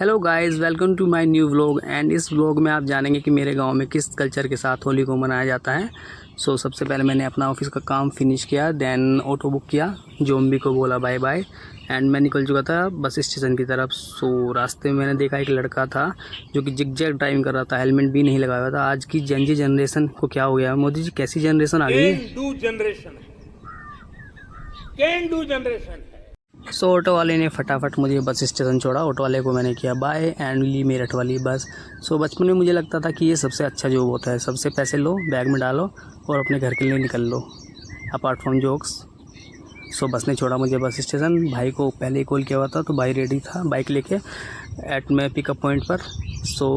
Hello guys, welcome to my new vlog. And इस vlog में आप जानेंगे कि मेरे गांव में किस कल्चर के साथ होली को मनाया जाता है। सबसे पहले मैंने अपना ऑफिस का काम फिनिश किया, देन ऑटो बुक किया, जोम्बी को बोला बाय बाय एंड मैं निकल चुका था बस स्टेशन की तरफ। रास्ते में मैंने देखा एक लड़का था जो कि जिग-जैग ड्राइविंग कर रहा था, हेलमेट भी नहीं लगाया हुआ था। आज की जेनजी जनरेशन को क्या हो गया मोदी जी, कैसी जनरेशन आ गई है। Can do generation. ऑटो वाले ने फटाफट मुझे बस स्टेशन छोड़ा। ऑटो वाले को मैंने किया बाय एंड ली मेरठ वाली बस। बचपन में मुझे लगता था कि ये सबसे अच्छा जॉब होता है, सबसे पैसे लो, बैग में डालो और अपने घर के लिए निकल लो, अपार्ट फ्रॉम जोक्स। बस ने छोड़ा मुझे बस स्टेशन। भाई को पहले ही कॉल किया हुआ था तो भाई रेडी था बाइक लेके एट में पिकअप पॉइंट पर।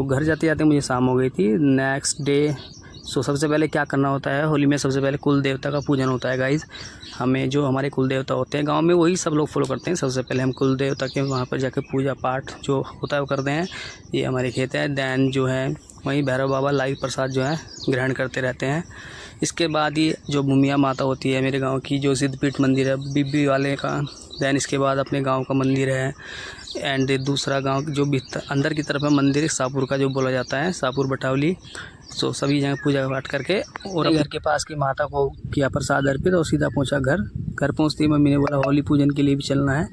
घर जाते जाते मुझे शाम हो गई थी। नेक्स्ट डे सबसे पहले क्या करना होता है, होली में सबसे पहले कुल देवता का पूजन होता है गाइज़। हमें जो हमारे कुल देवता होते हैं गांव में वही सब लोग फॉलो करते हैं। सबसे पहले हम कुल देवता के वहाँ पर जाकर पूजा पाठ जो होता है वो करते हैं। ये हमारे खेत है। दैन जो है वहीं भैरव बाबा लाइव प्रसाद जो है ग्रहण करते रहते हैं। इसके बाद ये जो भूमिया माता होती है मेरे गाँव की, जो सिद्धपीठ मंदिर है बीबी वाले का। दैन इसके बाद अपने गाँव का मंदिर है एंड दूसरा गाँव जो अंदर की तरफ है मंदिर शाहपुर का जो बोला जाता है, शाहपुर बटावली। सभी जगह पूजा पाठ करके और घर के पास की माता को किया प्रसाद अर्पित और सीधा पहुंचा घर पहुंचते ही मम्मी ने बोला होली पूजन के लिए भी चलना है।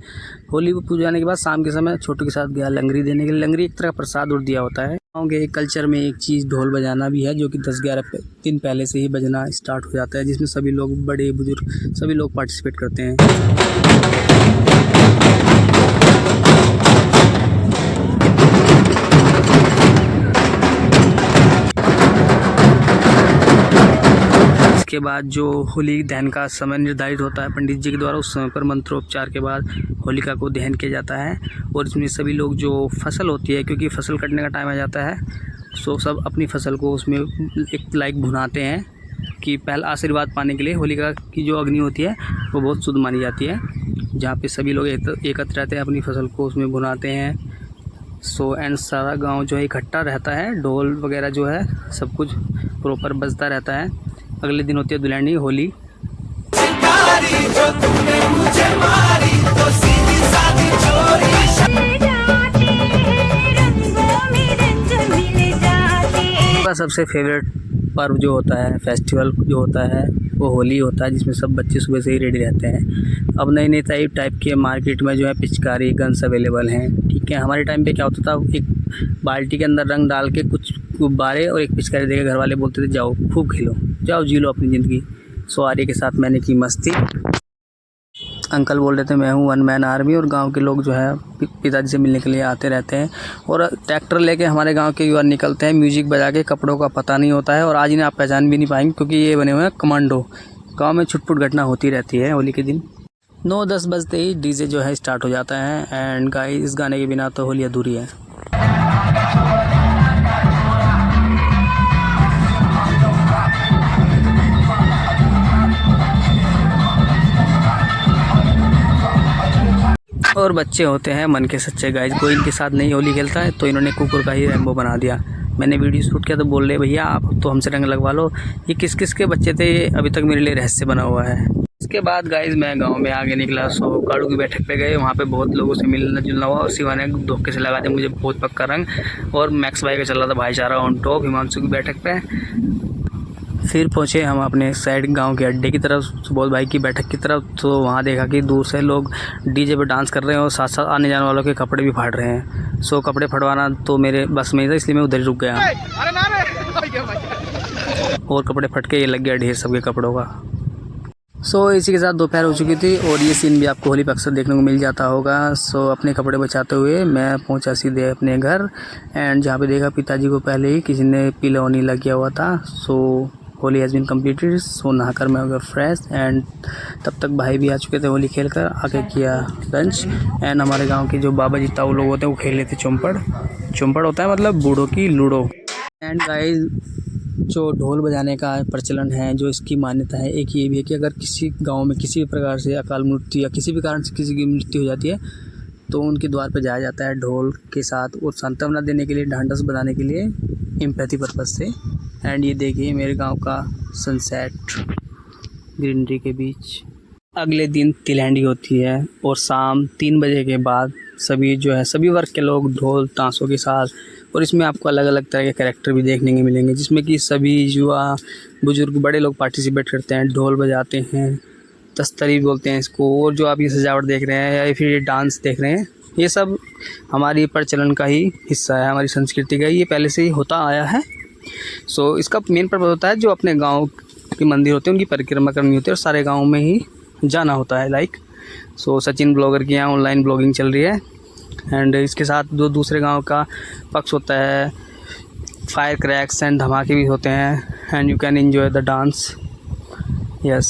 होली पूजाने के बाद शाम के समय छोटू के साथ गया लंगरी देने के लिए। लंगरी एक तरह का प्रसाद और दिया होता है। गाँव के कल्चर में एक चीज़ ढोल बजाना भी है, जो कि 10-11 दिन पहले से ही बजना स्टार्ट हो जाता है, जिसमें सभी लोग बड़े बुजुर्ग सभी लोग पार्टिसिपेट करते हैं। के बाद जो होली दहन का समय निर्धारित होता है पंडित जी के द्वारा, उस समय पर मंत्रोपचार के बाद होलिका को दहन किया जाता है। और इसमें सभी लोग जो फसल होती है, क्योंकि फसल कटने का टाइम आ जाता है, सब अपनी फसल को उसमें एक लाइक भुनाते हैं कि पहला आशीर्वाद पाने के लिए। होलिका की जो अग्नि होती है वो बहुत शुद्ध मानी जाती है, जहाँ पे सभी लोग एकत्र रहते हैं, अपनी फसल को उसमें भुनाते हैं। एंड सारा गाँव जो है इकट्ठा रहता है, ढोल वगैरह जो है सब कुछ प्रॉपर बजता रहता है। अगले दिन होती है दुल्हनी होली। सबसे फेवरेट पर्व जो होता है, फेस्टिवल जो होता है वो होली होता है, जिसमें सब बच्चे सुबह से ही रेडी रहते हैं। अब नई नई टाइप के मार्केट में जो है पिचकारी गन्स अवेलेबल हैं। ठीक है, हमारे टाइम पे क्या होता था, एक बाल्टी के अंदर रंग डाल के कुछ गुब्बारे और एक पिचकारी देके घर वाले बोलते थे जाओ खूब खेलो, जाओ जी लो अपनी ज़िंदगी। आर्य के साथ मैंने की मस्ती। अंकल बोल रहे थे मैं हूँ वन मैन आर्मी, और गांव के लोग जो है पिताजी से मिलने के लिए आते रहते हैं। और ट्रैक्टर लेके हमारे गांव के युवा निकलते हैं, म्यूजिक बजा के, कपड़ों का पता नहीं होता है और आज इन्हें आप पहचान भी नहीं पाएंगे क्योंकि ये बने हुए हैं कमांडो। गांव में छुटपुट घटना होती रहती है होली के दिन। 9-10 बजते ही डीजे जो है स्टार्ट हो जाता है एंड गाइस इस गाने के बिना तो होली अधूरी है। और बच्चे होते हैं मन के सच्चे गाइस, कोई इनके साथ नहीं होली खेलता है तो इन्होंने कुकुर का ही रैम्बो बना दिया। मैंने वीडियो शूट किया तो बोल रहे भैया आप तो हमसे रंग लगवा लो। ये किस किस के बच्चे थे, ये अभी तक मेरे लिए रहस्य बना हुआ है। इसके बाद गाइस मैं गांव में आगे निकला। काड़ू की बैठक पे गए, वहाँ पे बहुत लोगों से मिलना जुलना हुआ और शिवा ने धोखे से लगा दिया मुझे बहुत पक्का रंग। और मैक्स भाई का चल रहा था भाईचारा ऑन टॉप हिमांशु की बैठक पे। फिर पहुँचे हम अपने साइड गांव के अड्डे की तरफ, सुबोध भाई की बैठक की तरफ। तो वहाँ देखा कि दूर से लोग डीजे पे डांस कर रहे हैं और साथ साथ आने जाने वालों के कपड़े भी फाड़ रहे हैं। कपड़े फटवाना तो मेरे बस में ही था, इसलिए मैं उधर ही रुक गया। और कपड़े फट के ये लग गया ढेर सबके कपड़ों का। इसी के साथ दोपहर हो चुकी थी और ये सीन भी आपको होली पे अक्सर देखने को मिल जाता होगा। अपने कपड़े बचाते हुए मैं पहुंचा सीधे अपने घर एंड जहाँ पे देखा पिताजी को पहले ही किसी ने पीला ओनी लग गया हुआ था। Holi has been completed. नहाकर मैं हो गया फ्रेश एंड तब तक भाई भी आ चुके थे होली खेल कर। आके किया लंच एंड हमारे गांव के जो बाबा जी ताऊ लोग होते हैं वो खेल रहे थे चुम्पड़ होता है मतलब बूढ़ों की लूडो। एंड गाइस जो ढोल बजाने का प्रचलन है, जो इसकी मान्यता है, एक ये भी है कि अगर किसी गांव में किसी भी प्रकार से अकाल मृत्यु या किसी भी कारण से किसी की मृत्यु हो जाती है तो उनके द्वार पर जाया जाता है ढोल के साथ और सांत्वना देने के लिए, ढांढस बजाने के लिए, एम्पैथी पर्पज से। एंड ये देखिए मेरे गांव का सनसेट ग्रीनरी के बीच। अगले दिन तिलहंडी होती है और शाम 3 बजे के बाद सभी जो है सभी वर्ग के लोग ढोल ताशों के साथ, और इसमें आपको अलग अलग तरह के कैरेक्टर भी देखने को मिलेंगे, जिसमें कि सभी युवा बुजुर्ग बड़े लोग पार्टिसिपेट करते हैं, ढोल बजाते हैं, दस्तरी बोलते हैं इसको। और जो आप ये सजावट देख रहे हैं या फिर ये डांस देख रहे हैं, ये सब हमारी प्रचलन का ही हिस्सा है, हमारी संस्कृति का, ये पहले से ही होता आया है। सो इसका मेन पर्पज़ होता है जो अपने गांव के मंदिर होते हैं उनकी परिक्रमा करनी होती है और सारे गांव में ही जाना होता है। लाइक सो सचिन ब्लॉगर की यहाँ ऑनलाइन ब्लॉगिंग चल रही है, एंड इसके साथ जो दूसरे गांव का पक्ष होता है, फायर क्रैक्स एंड धमाके भी होते हैं, and you can enjoy the dance. Yes,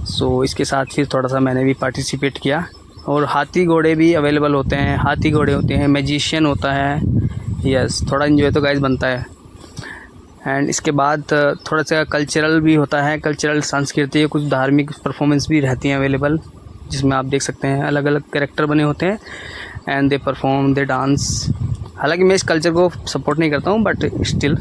so इसके साथ फिर थोड़ा सा मैंने भी पार्टिसिपेट किया। और हाथी घोड़े भी अवेलेबल होते हैं, हाथी घोड़े होते हैं, मैजिशियन होता है। यस, थोड़ा एंजॉय तो गाइस बनता है। एंड इसके बाद थोड़ा सा कल्चरल भी होता है, कल्चरल सांस्कृतिक कुछ धार्मिक परफॉर्मेंस भी रहती हैं अवेलेबल, जिसमें आप देख सकते हैं अलग अलग कैरेक्टर बने होते हैं and they perform, they dance. हालांकि मैं इस कल्चर को सपोर्ट नहीं करता हूँ, but still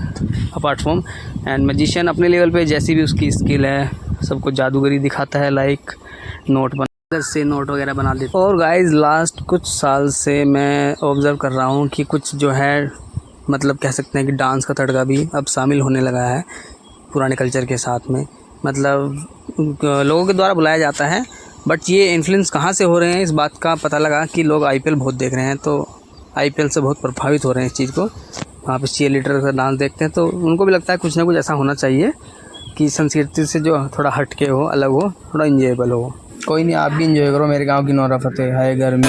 apart from. And magician अपने लेवल पे जैसी भी उसकी स्किल है सबको जादूगरी दिखाता है, लाइक नोट से नोट वगैरह बना देता। और गाइस लास्ट कुछ साल से मैं ऑब्ज़र्व कर रहा हूँ कि कुछ जो है मतलब कह सकते हैं कि डांस का तड़का भी अब शामिल होने लगा है पुराने कल्चर के साथ में। मतलब लोगों के द्वारा बुलाया जाता है, बट ये इन्फ्लुएंस कहाँ से हो रहे हैं इस बात का पता लगा कि लोग आईपीएल बहुत देख रहे हैं, तो आईपीएल से बहुत प्रभावित हो रहे हैं इस चीज़ को। वहाँ पे चीयर लीडर का डांस देखते हैं तो उनको भी लगता है कुछ ना कुछ ऐसा होना चाहिए कि संस्कृति से जो थोड़ा हट के हो, अलग हो, थोड़ा इंजॉयबल हो। कोई नहीं, आप भी इंजॉय करो। मेरे गांव की नोरा फतेह है गर्मी।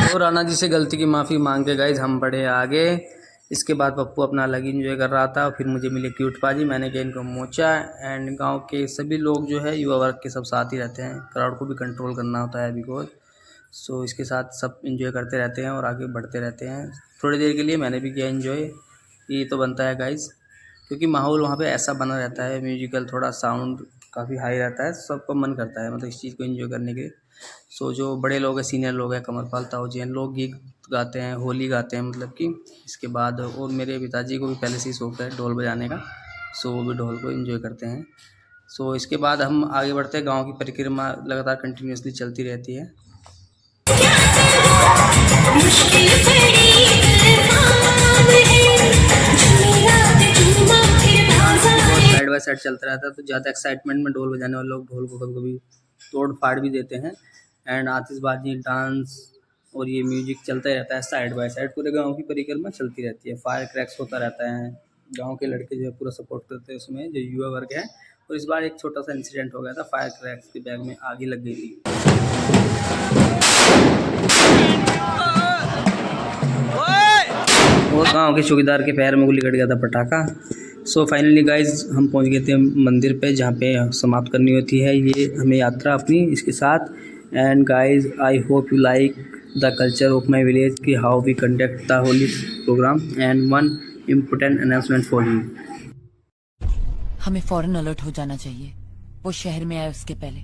तो राणा जी से गलती की माफ़ी मांग के गाइस हम बढ़े आगे। इसके बाद पप्पू अपना अलग इंजॉय कर रहा था, फिर मुझे मिले क्यूट पाजी, मैंने किया इनको मोचा। एंड गांव के सभी लोग जो है युवा वर्ग के सब साथ ही रहते हैं, क्राउड को भी कंट्रोल करना होता है बिकॉज। सो इसके साथ सब इंजॉय करते रहते हैं और आगे बढ़ते रहते हैं। थोड़ी देर के लिए मैंने भी किया इंजॉय, ये तो बनता है गाइस, क्योंकि माहौल वहाँ पे ऐसा बना रहता है, म्यूजिकल थोड़ा साउंड काफ़ी हाई रहता है, सबको मन करता है मतलब इस चीज़ को एंजॉय करने के। सो जो बड़े लोग हैं, सीनियर लोग हैं, कमरपाल ताऊ जी हैं, लोग गीत गाते हैं, होली गाते हैं मतलब कि। इसके बाद और मेरे पिताजी को भी पहले से ही शौक है ढोल बजाने का, सो वो भी ढोल को एंजॉय करते हैं। सो इसके बाद हम आगे बढ़ते हैं, गाँव की परिक्रमा लगातार कंटिन्यूसली चलती रहती है। साइड बाय साइड चलता रहता है, तो ज़्यादा एक्साइटमेंट में ढोल बजाने वाले लोग ढोल को कभी कभी तोड़ फाड़ भी देते हैं। एंड आतिशबाजी, डांस और ये म्यूजिक चलता ही रहता है साइड बाय साइड, पूरे गांव की परिक्रमा चलती रहती है। फायर क्रैक्स होता रहता है, गांव के लड़के जो है पूरा सपोर्ट करते हैं उसमें, जो युवा वर्ग है। और इस बार एक छोटा सा इंसिडेंट हो गया था, फायर क्रैक्स के बैग में आग ही लग गई थी। और गांव के चौकीदार के पैर में गोली कट गया था पटाखा। सो फाइनली गाइज हम पहुंच गए थे मंदिर पे, जहाँ पे समाप्त करनी होती है ये हमें यात्रा अपनी इसके साथ। And guys I hope you like the culture of my village कि how we conduct the Holi program. And one important announcement for you, हमें फौरन अलर्ट हो जाना चाहिए, वो शहर में आए उसके पहले।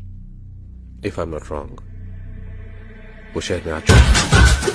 If I am not wrong, वो शहर में आ चुका।